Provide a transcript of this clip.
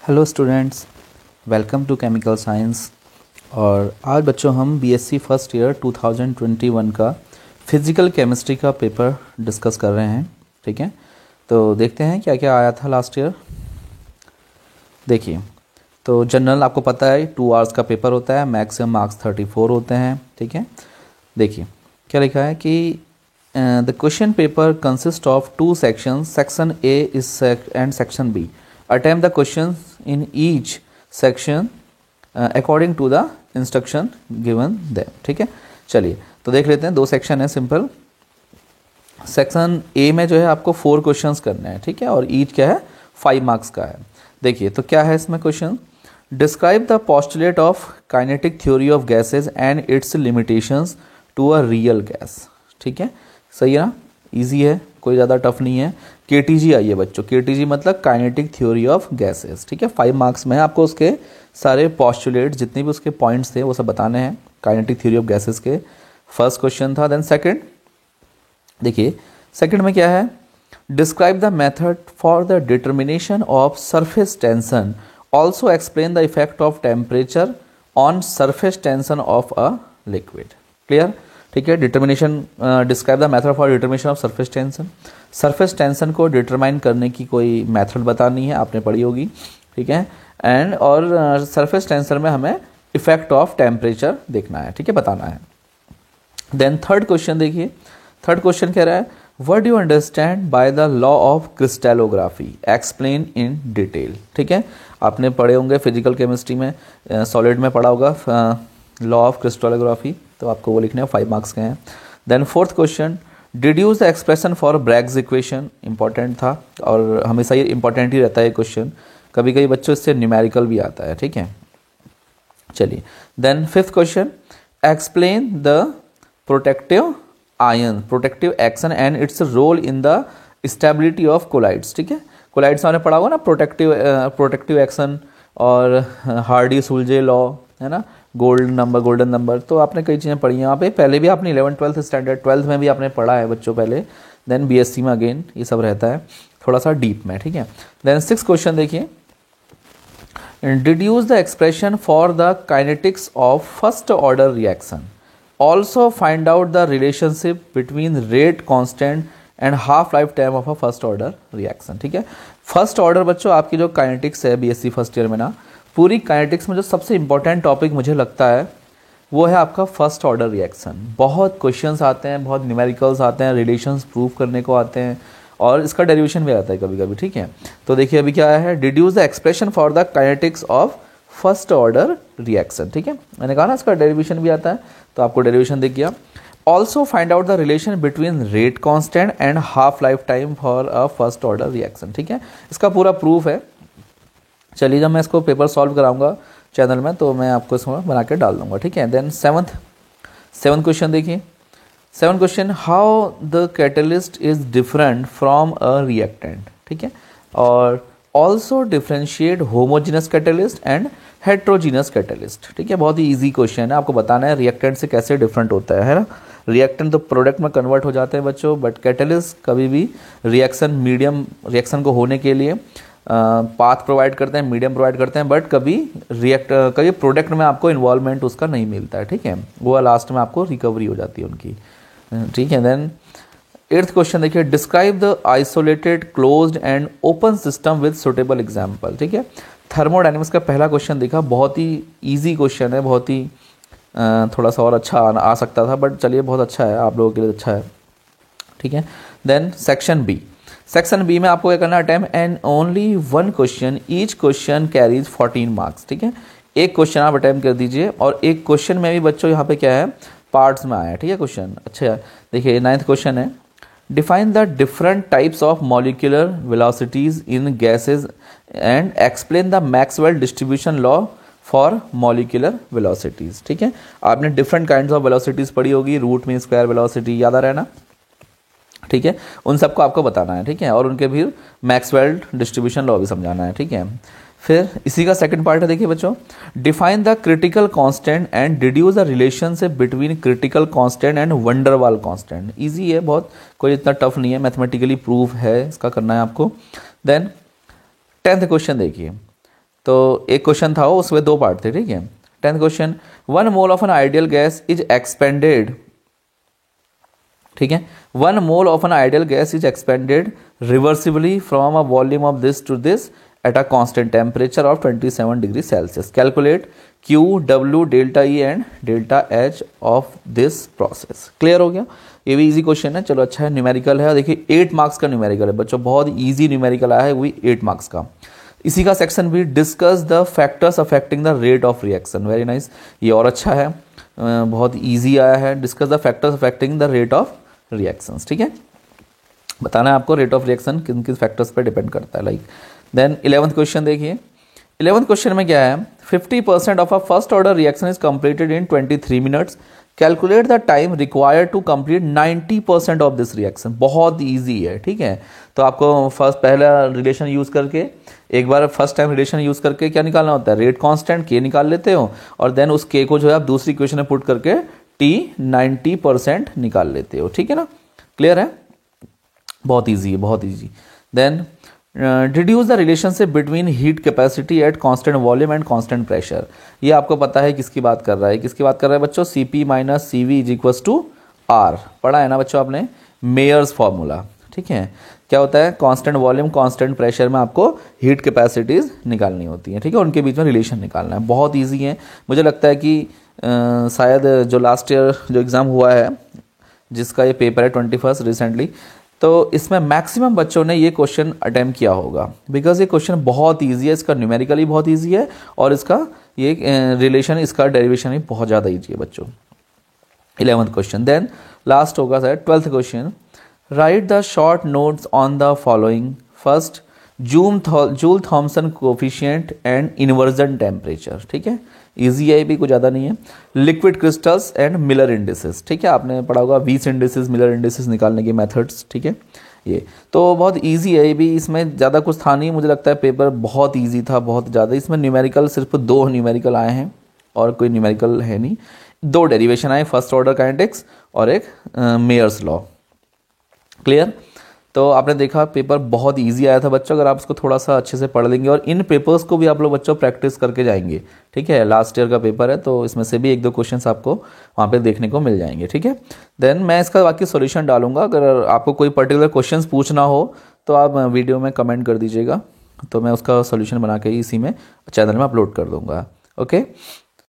Hello students, welcome to chemical science. और आज बच्चों हम बीएससी फर्स्ट ईयर 2021 का फिज़िकल केमिस्ट्री का पेपर डिस्कस कर रहे हैं। ठीक है, तो देखते हैं क्या क्या आया था लास्ट ईयर। देखिए, तो जनरल आपको पता है 2 आवर्स का पेपर होता है, मैक्सिमम मार्क्स 34 होते हैं। ठीक है, देखिए क्या लिखा है कि the question paper consist of 2 sections, section A is and section B. Attempt the questions in each section according to the instruction given there। ठीक है, चलिए तो देख लेते हैं। 2 सेक्शन है सिंपल। सेक्शन ए में जो है आपको 4 क्वेश्चंस करने हैं। ठीक है, और ईच क्या है 5 मार्क्स का है। देखिए तो क्या है इसमें question, describe the postulate of kinetic theory of gases and its limitations to a real gas. ठीक है, सही है ना, ईजी है, कोई ज़्यादा टफ नहीं है। केटीजी आई है बच्चों, केटीजी मतलब काइनेटिक थ्योरी ऑफ गैसेस। ठीक है, 5 मार्क्स में आपको उसके सारे पोस्टुलेट जितने भी उसके पॉइंट्स थे वो सब बताने हैं काइनेटिक थ्योरी ऑफ गैसेस के। फर्स्ट क्वेश्चन था। देन सेकंड, देखिए सेकंड में क्या है, describe the method for the determination of surface tension, also explain the effect of temperature on surface tension of a liquid. Clear? ठीक है, determination, describe the method for determination of surface tension. Surface tension को determine करने की कोई method बतानी है, आपने पढ़ी होगी। ठीक है, एंड और सरफेस टेंशन में हमें इफेक्ट ऑफ टेम्परेचर देखना है। ठीक है, बताना है। देन थर्ड क्वेश्चन देखिए, थर्ड क्वेश्चन कह रहा है what do you understand by the law of crystallography, explain in detail. ठीक है, आपने पढ़े होंगे फिजिकल केमिस्ट्री में, सॉलिड में पढ़ा होगा लॉ ऑफ क्रिस्टलोग्राफी, तो आपको वो लिखने हैं, 5 मार्क्स के हैं। Then fourth question, deduce the expression for Bragg's equation, important था और हमेशा ये इंपॉर्टेंट ही रहता है क्वेश्चन, कभी कभी बच्चों इससे न्यूमेरिकल भी आता है। ठीक है, चलिए। Then fifth question, explain the protective ion, protective action and its role in the stability of colloids. ठीक है, कोलाइड्स हमने पढ़ा होगा ना, प्रोटेक्टिव एक्शन और हार्डी सुलजे लॉ, है ना, गोल्डन नंबर, तो आपने कई चीज़ें पढ़ी हैं यहाँ पे। पहले भी आपने 11th 12th स्टैंडर्ड 12th में भी आपने पढ़ा है बच्चों पहले। देन बीएससी में अगेन ये सब रहता है थोड़ा सा डीप में। ठीक है, देन 6th क्वेश्चन देखिए, deduce the expression for the kinetics of first order reaction, also find out the relationship between rate constant and half life time of a first order reaction. ठीक है, first order बच्चों आपकी जो kinetics है BSc first year में ना, पूरी kinetics में जो सबसे इंपॉर्टेंट टॉपिक मुझे लगता है वो है आपका फर्स्ट ऑर्डर रिएक्शन। बहुत क्वेश्चंस आते हैं, बहुत न्यूमेरिकल्स आते हैं, रिलेशंस प्रूव करने को आते हैं और इसका डेरिवेशन भी आता है कभी कभी। ठीक है, तो देखिए अभी क्या है, deduce the expression for the kinetics of first order reaction. ठीक है, मैंने कहा ना इसका डेरिवेशन भी आता है, तो आपको डेरिवेशन दिख गया। Also find out the relation between rate constant and half life time for a first order reaction. ठीक है, इसका पूरा प्रूफ है। चलिए, जब मैं इसको पेपर सॉल्व कराऊंगा चैनल में तो मैं आपको इसमें बना के डाल दूंगा। ठीक है, देन सेवन्थ क्वेश्चन देखिए, 7th question, how the catalyst is different from a reactant. ठीक है, और also differentiate homogeneous catalyst and heterogeneous catalyst. ठीक है, बहुत ही ईजी क्वेश्चन है, आपको बताना है रिएक्टेंट से कैसे डिफरेंट होता है ना। रिएक्टेंट तो प्रोडक्ट में कन्वर्ट हो जाते हैं बच्चों, बट कैटलिस्ट कभी भी रिएक्शन को होने के लिए पाथ प्रोवाइड करते हैं, मीडियम प्रोवाइड करते हैं, बट कभी प्रोडक्ट में आपको इन्वॉल्वमेंट उसका नहीं मिलता है। ठीक है, वो लास्ट में आपको रिकवरी हो जाती है उनकी। ठीक है, देन 8th क्वेश्चन देखिए, describe the isolated closed end open system with suitable example. ठीक है, थर्मोडायनेमिक्स का पहला क्वेश्चन देखा, बहुत ही ईजी क्वेश्चन है, बहुत ही थोड़ा सा और अच्छा आ सकता था, बट चलिए बहुत अच्छा है, आप लोगों के लिए अच्छा है। ठीक है, देन सेक्शन बी में आपको क्या करना है, attempt and only 1 question, each question carries 14 marks. ठीक है, एक क्वेश्चन आप अटेम्प्ट कर दीजिए, और एक क्वेश्चन में भी बच्चों यहाँ पे क्या है, पार्ट्स में आया है। ठीक है, क्वेश्चन अच्छा देखिए, 9th क्वेश्चन है, define the different types of molecular velocities in gases and explain the Maxwell distribution law for molecular velocities. ठीक है, आपने डिफरेंट काइंड्स ऑफ वेलोसिटीज पढ़ी होगी, रूट मीन स्क्वायर वेलोसिटी, याद आ रहा है ना। ठीक है, उन सबको आपको बताना है। ठीक है, और उनके भी मैक्सवेल डिस्ट्रीब्यूशन लॉ भी समझाना है। ठीक है, फिर इसी का सेकंड पार्ट है, देखिए बच्चों, define the critical constant and deduce the relationship between critical constant and van der Waals constant. Easy है बहुत, कोई इतना टफ नहीं है, मैथमेटिकली प्रूफ है, इसका करना है आपको। देन 10th क्वेश्चन देखिए, तो एक क्वेश्चन था वो, उसमें 2 पार्ट थे, ठीक है। 10th question, 1 mole of an ideal gas is expanded, ठीक है, 1 mole of an ideal gas is expanded reversibly from a volume of this to this at a constant temperature of 27 degree Celsius. Calculate Q, W, delta E and delta H of this process. Clear हो गया? ये भी easy question है, चलो अच्छा है, numerical है। देखिए 8 मार्क्स का न्यूमेरिकल है बच्चों, बहुत इजी न्यूमेरिकल आया है, वही 8 मार्क्स का। इसी का सेक्शन भी, discuss the factors affecting the rate of reaction. Very nice, ये और अच्छा है, बहुत इजी आया है। Discuss the factors affecting the rate of reactions, ठीक है, बताना है आपको रेट ऑफ रिएक्शन किन किन फैक्टर्स पर डिपेंड करता है, लाइक। देन 11th क्वेश्चन देखिए, 11th क्वेश्चन में क्या है, 50% of a first order reaction is completed in 23 minutes. Calculate the time required to complete 90% of this reaction. बहुत इजी है, ठीक है। तो आपको पहला रिलेशन यूज करके, एक बार फर्स्ट टाइम रिलेशन यूज करके क्या निकालना होता है, रेट कांस्टेंट के निकाल लेते हो, और देन उस के को जो है आप दूसरी इक्वेशन में पुट करके टी 90% निकाल लेते हो, ठीक है ना। क्लियर है? बहुत ईजी है, बहुत easy. Then deduce the relationship between heat capacity at constant volume and constant pressure. ये आपको पता है किसकी बात कर रहा है, किसकी बात कर रहा है बच्चों, Cp minus CV is equal to R। पढ़ा है ना बच्चों आपने, मेयर्स फॉर्मूला, ठीक है। क्या होता है, कांस्टेंट वॉल्यूम कांस्टेंट प्रेशर में आपको हीट कैपेसिटीज निकालनी होती है, ठीक है, उनके बीच में रिलेशन निकालना है। बहुत ईजी है, मुझे लगता है कि शायद जो लास्ट ईयर जो एग्ज़ाम हुआ है, जिसका ये पेपर है 21 रिसेंटली, तो इसमें मैक्सिमम बच्चों ने ये क्वेश्चन अटेम्प्ट किया होगा, बिकॉज ये क्वेश्चन बहुत इजी है, इसका न्यूमेरिकली बहुत इजी है, और इसका ये रिलेशन, इसका डेरिवेशन भी बहुत ज़्यादा इजी है बच्चों। 11th question. देन लास्ट होगा sir 12th question, write the short notes on the following. First, Joule Thomson coefficient and inversion temperature, ठीक है, इजी है, भी कुछ ज़्यादा नहीं है। Liquid crystals and Miller indices, ठीक है, आपने पढ़ा होगा वीस इंडिसेस, मिलर इंडिसेस निकालने के मेथड्स, ठीक है। ये तो बहुत इजी है, ये भी, इसमें ज़्यादा कुछ था नहीं, मुझे लगता है पेपर बहुत इजी था, बहुत ज़्यादा। इसमें न्यूमेरिकल सिर्फ 2 न्यूमेरिकल आए हैं, और कोई न्यूमेरिकल है नहीं। 2 डेरिवेशन आए, फर्स्ट ऑर्डर काइनेटिक्स और एक मेयर्स लॉ। क्लियर? तो आपने देखा पेपर बहुत इजी आया था बच्चों, अगर आप इसको थोड़ा सा अच्छे से पढ़ लेंगे, और इन पेपर्स को भी आप लोग बच्चों प्रैक्टिस करके जाएंगे, ठीक है। लास्ट ईयर का पेपर है, तो इसमें से भी 1-2 क्वेश्चंस आपको वहाँ पे देखने को मिल जाएंगे, ठीक है। देन मैं इसका बाकी सॉल्यूशन डालूंगा, अगर आपको कोई पर्टिकुलर क्वेश्चंस पूछना हो तो आप वीडियो में कमेंट कर दीजिएगा, तो मैं उसका सॉल्यूशन बना के इसी में चैनल में अपलोड कर दूंगा। ओके।